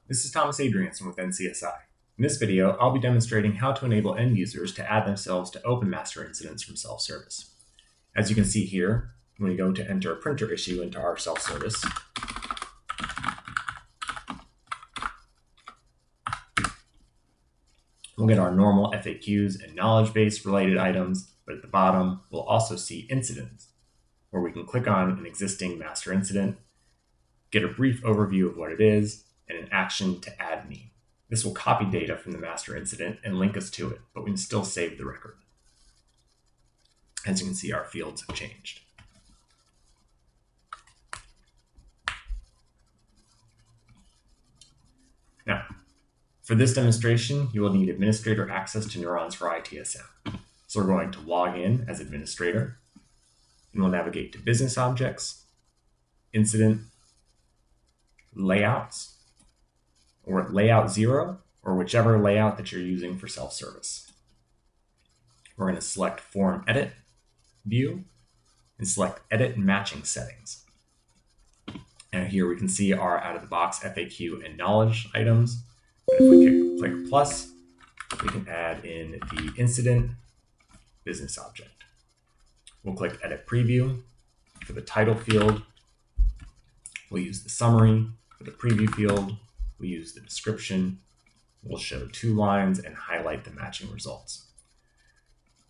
This is Thomas Adrianson with NCSI. In this video, I'll be demonstrating how to enable end users to add themselves to open master incidents from self-service. As you can see here, when we go to enter a printer issue into our self-service, we'll get our normal FAQs and knowledge base related items, but at the bottom, we'll also see incidents, where we can click on an existing master incident, get a brief overview of what it is, and an action to add me. This will copy data from the master incident and link us to it, but we can still save the record. As you can see, our fields have changed. Now, for this demonstration, you will need administrator access to Neurons for ITSM. So we're going to log in as administrator, and we'll navigate to Business Objects, Incident, Layouts, or Layout 0, or whichever layout that you're using for self-service. We're going to select Form Edit View and select Edit Matching Settings. And here we can see our out-of-the-box FAQ and knowledge items. But if we click plus, we can add in the incident business object. We'll click Edit Preview. For the title field, we'll use the summary. For the preview field, we'll use the description. We'll show 2 lines and highlight the matching results.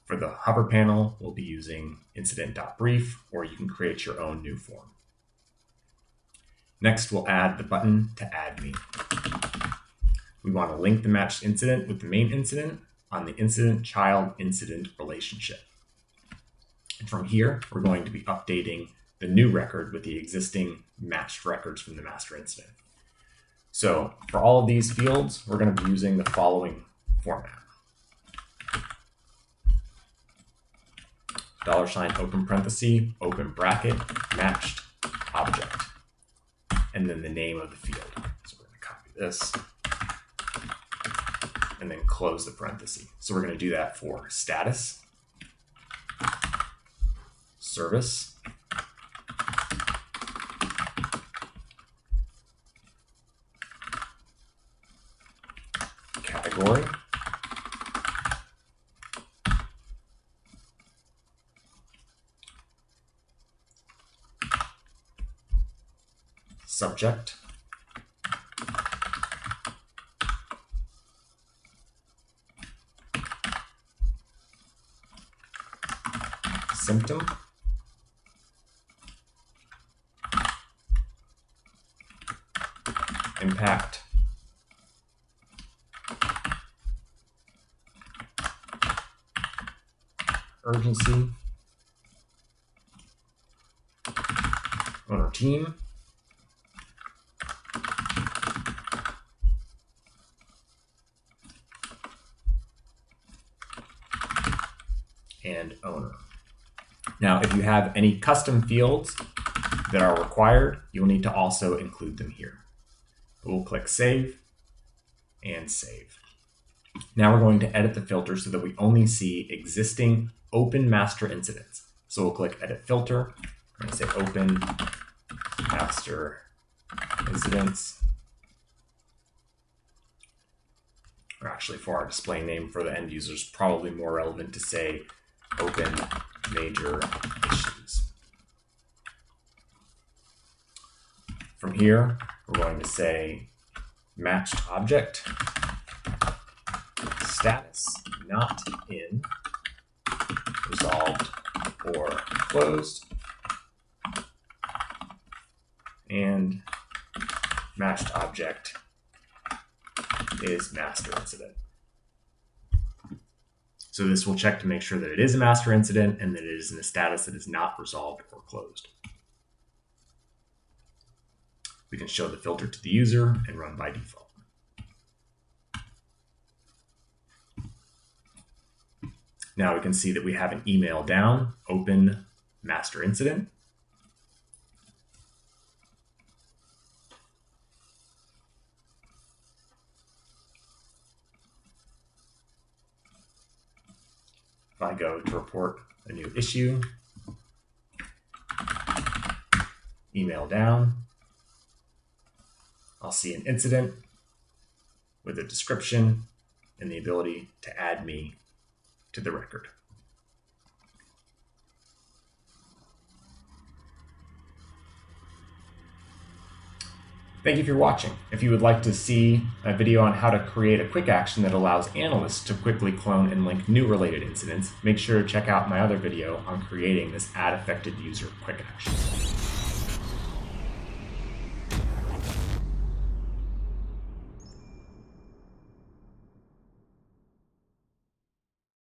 For the hover panel, we'll be using incident.brief, or you can create your own new form. Next, we'll add the button to add me. We want to link the matched incident with the main incident on the incident-child-incident relationship. And from here, we're going to be updating the new record with the existing matched records from the master incident. So for all of these fields, we're going to be using the following format. $ open parenthesis, open bracket, matched object, and then the name of the field. So we're going to copy this and then close the parenthesis. So we're going to do that for status, service, category, subject, symptom, impact, urgency, owner team, and owner. Now, if you have any custom fields that are required, you'll need to also include them here. We'll click Save and Save. Now we're going to edit the filter so that we only see existing open master incidents. So we'll click Edit Filter. I'm going to say Open Master Incidents. Or actually, for our display name for the end users, probably more relevant to say Open Major Issues. From here, we're going to say matched object, status not in, resolved or closed, and matched object is master incident. So this will check to make sure that it is a master incident and that it is in a status that is not resolved or closed. We can show the filter to the user and run by default. Now we can see that we have an email down, open master incident. If I go to report a new issue, email down, I'll see an incident with a description and the ability to add me to the record. Thank you for watching. If you would like to see a video on how to create a quick action that allows analysts to quickly clone and link new related incidents, make sure to check out my other video on creating this add affected user quick action.